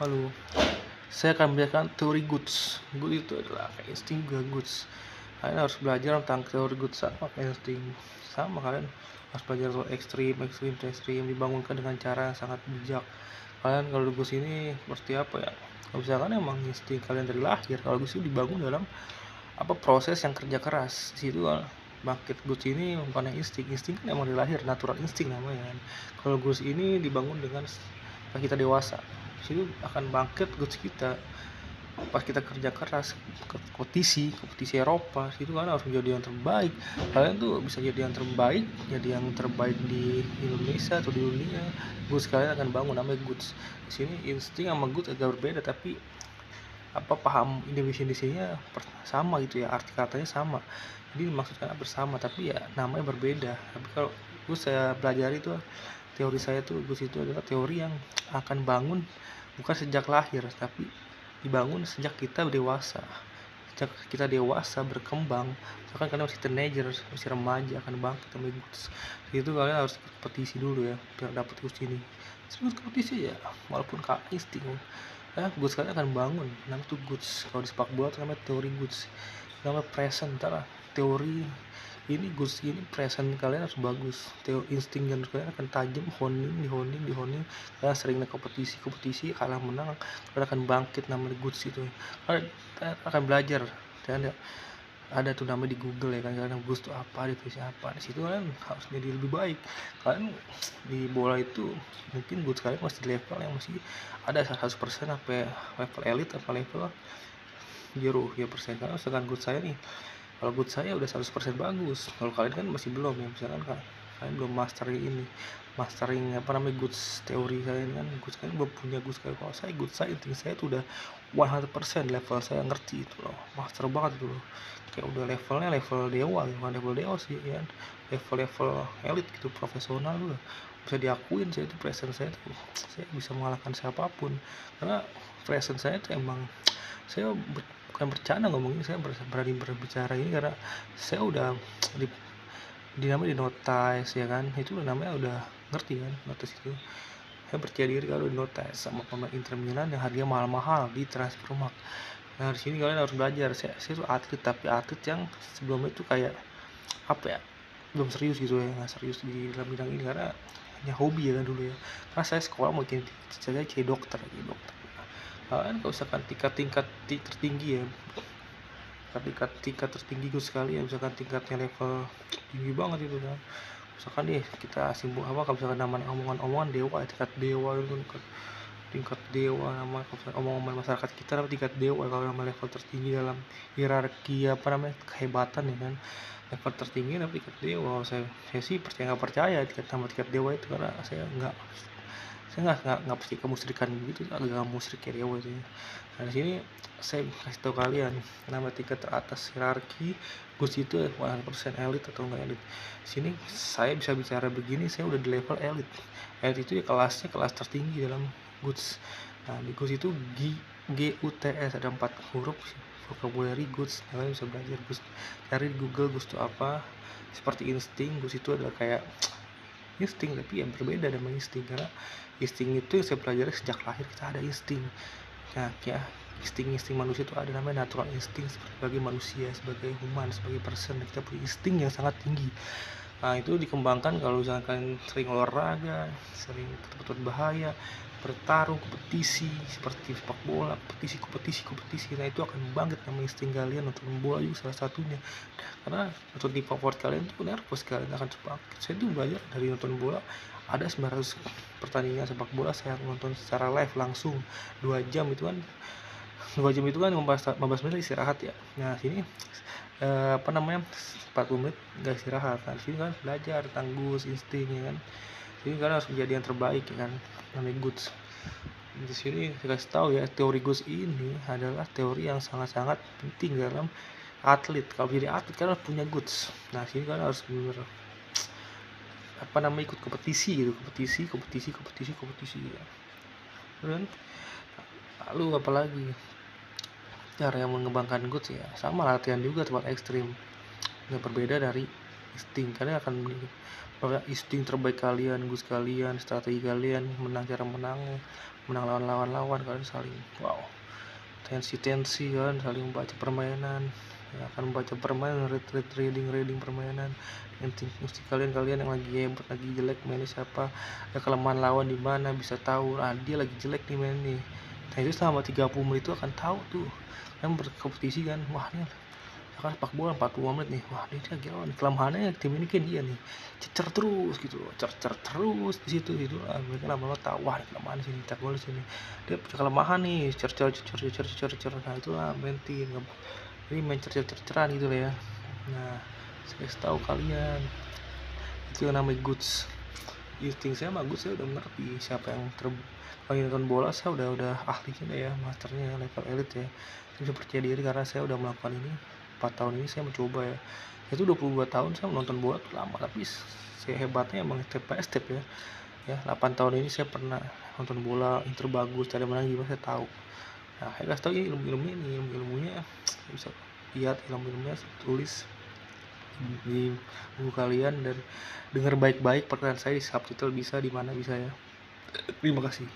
Halo, saya akan memberikan teori goods. Good itu adalah kayak insting juga goods. Kalian harus belajar tentang teori goods sama kayak insting. Sama kalian harus belajar soal ekstrim, dibangunkan dengan cara yang sangat bijak. Kalian kalau goods ini seperti apa ya? Kalau misalkan emang insting kalian dari lahir, kalau goods itu dibangun dalam proses yang kerja keras. Di situ bangkit goods ini bukan insting kan emang dari lahir, natural insting namanya kan. Kalau goods ini dibangun dengan pas kita dewasa, situ akan bangkit goods kita pas kita kerja keras ke kompetisi Eropa. Situ kan harus menjadi yang terbaik. Kalian tuh bisa jadi yang terbaik, jadi yang terbaik di Indonesia atau di dunia. Goods kalian akan bangun namanya goods. Di sini insting sama goods agak berbeda, tapi paham definisinya sama gitu ya, arti katanya sama, jadi maksudnya bersama tapi ya namanya berbeda. Tapi kalau saya belajar itu, teori saya tuh Gus itu adalah teori yang akan bangun bukan sejak lahir, tapi dibangun sejak kita dewasa. Sejak kita dewasa berkembang, misalkan kalian masih teenager, masih remaja, akan bangkit sama Gus. Itu kalian harus kompetisi dulu ya biar dapat Gus ini. Sebut kompetisi ya, walaupun insting goods kalian akan bangun namanya tuh goods. Kalau di sepak bola tuh namanya teori goods, namanya present. Teori ini goods ini present kalian harus bagus, teori insting dan kalian akan tajam, honing. Kalian sering kompetisi kalah menang, kalian akan bangkit namanya goods itu. Kalian akan belajar dan ada tuh namanya di Google ya kan, kalian goods itu apa, definisi apa. Di situ kalian harus jadi lebih baik. Kalian di bola itu mungkin goods kalian masih level yang masih ada 100% sampai level elite atau level 0%. Karena misalkan goods saya nih, kalau good saya udah 100% bagus. Kalau kalian kan masih belum ya, misalkan kalian belum mastering goods teori. Saya kan goods kalian belum punya goods kayak kalau saya goods saya intinya saya tuh udah 100% level, saya ngerti itu loh, master banget itu loh, kayak udah levelnya level dewa, bukan level dewa sih ya, level elit gitu, profesional loh. Bisa diakuin saya itu present saya tuh, saya bisa mengalahkan siapapun karena present saya tuh emang, saya bukan bercanda ngomongin, saya berani berbicara ini karena saya udah di namanya di notice ya kan, itu namanya udah ngerti kan notice itu. Saya percaya diri kalau di notice sama pemain Inter Milan yang harganya mahal-mahal di Transfermarkt. Nah di sini kalian harus belajar. Saya tuh atlet, tapi atlet yang sebelumnya itu kayak belum serius gitu ya, nggak serius di dalam bidang ini karena hanya hobi ya kan dulu ya. Karena saya sekolah mau jadi dokter. Kan kalau misalkan tingkat tertinggi ya, tingkat tertinggi gue sekali ya, misalkan tingkatnya level tinggi banget itu kan. Misalkan nih kita simbol kalau misalkan namanya omongan dewa, tingkat dewa itu kan, tingkat dewa nama, kalau omongan masyarakat kita tingkat dewa. Kalau nama level tertinggi dalam hierarki kehebatan ya kan, level tertinggi tapi tingkat dewa. Saya sih nggak percaya tingkat dewa itu, karena saya nggak pasti kemusyrikan begitu, agak musyrik kayak dewa itu ya. Nah di sini saya kasih tahu kalian nama tingkat teratas hierarki goods itu 100% elit atau enggak elit. Sini saya bisa bicara begini, saya udah di level elit. Elit itu ya kelasnya kelas tertinggi dalam goods. Nah di goods itu GUTS ada 4 huruf vocabulary goods. Kalian bisa belajar goods, cari di Google goods itu apa. Seperti insting, goods itu adalah kayak insting tapi yang berbeda dengan insting, karena insting itu yang saya pelajari sejak lahir, kita ada insting. Nah ya, insting manusia itu ada namanya natural insting, sebagai manusia, sebagai human, sebagai person, kita punya insting yang sangat tinggi. Nah itu dikembangkan kalau misalkan sering olahraga, sering tempat bahaya, bertarung, kompetisi seperti sepak bola, kompetisi. Nah itu akan bangkit nama insting kalian. Nonton bola juga salah satunya, karena nonton tim favorit kalian itu nervous, kalian akan bangkit. Saya tuh belajar dari nonton bola, ada 900 pertandingan sepak bola saya nonton secara live langsung 2 jam itu kan. 15 menit istirahat ya. Nah sini 40 menit nggak istirahat. Nah di sini kan belajar tentang goods insting ya kan. Jadi kalian harus menjadi yang terbaik ya kan, namanya goods. Di sini saya kasih tahu ya, teori goods ini adalah teori yang sangat-sangat penting dalam atlet. Kalau jadi atlet kalian harus punya goods. Nah sini kalian harus benar ikut kompetisi gitu, kompetisi ya. Dan lalu apalagi cara yang mengembangkan goods ya, sama latihan juga tempat ekstrim, nggak berbeda dari insting. Kalian akan bahwa insting terbaik kalian, goals kalian, strategi kalian, menang cara menangnya, menang lawan kalian saling wow, tensi kan, saling membaca permainan, ya, akan membaca permainan, reading permainan, insting kalian yang lagi hebat, lagi jelek mainnya siapa, ada kelemahan lawan di mana, bisa tahu dia lagi jelek nih main nih. Nah itu selama 30 menit itu akan tahu tuh kan, berkompetisi kan, wah ini kan sepak bola 40 menit nih, wah ini dia gila nih, kelemahannya tim ini kan dia nih, cecer terus gitu loh, cecer terus di situ mereka lama-lama tahu, wah ini kelemahan sini, cetak gol sini, dia punya kelemahan nih, cecer, nah itulah main tim, ini main cecer-ceceran gitu lah ya. Nah saya kasih tahu kalian, itu yang namanya goods. Insting saya bagus, saya udah ngerti siapa yang kalau nonton bola saya udah ahlinya ya, masternya level elite ya. Saya bisa percaya diri karena saya udah melakukan ini 4 tahun ini, saya mencoba ya. Itu 22 tahun saya menonton bola tuh lama, tapi saya hebatnya emang step by step ya. Ya 8 tahun ini saya pernah nonton bola, Inter bagus, cara menang gimana saya tahu. Nah saya kasih tahu ini ilmunya bisa lihat, ilmunya tulis di buku kalian, dan dengar baik-baik perkataan saya di subtitle bisa, di mana bisa ya. Terima kasih.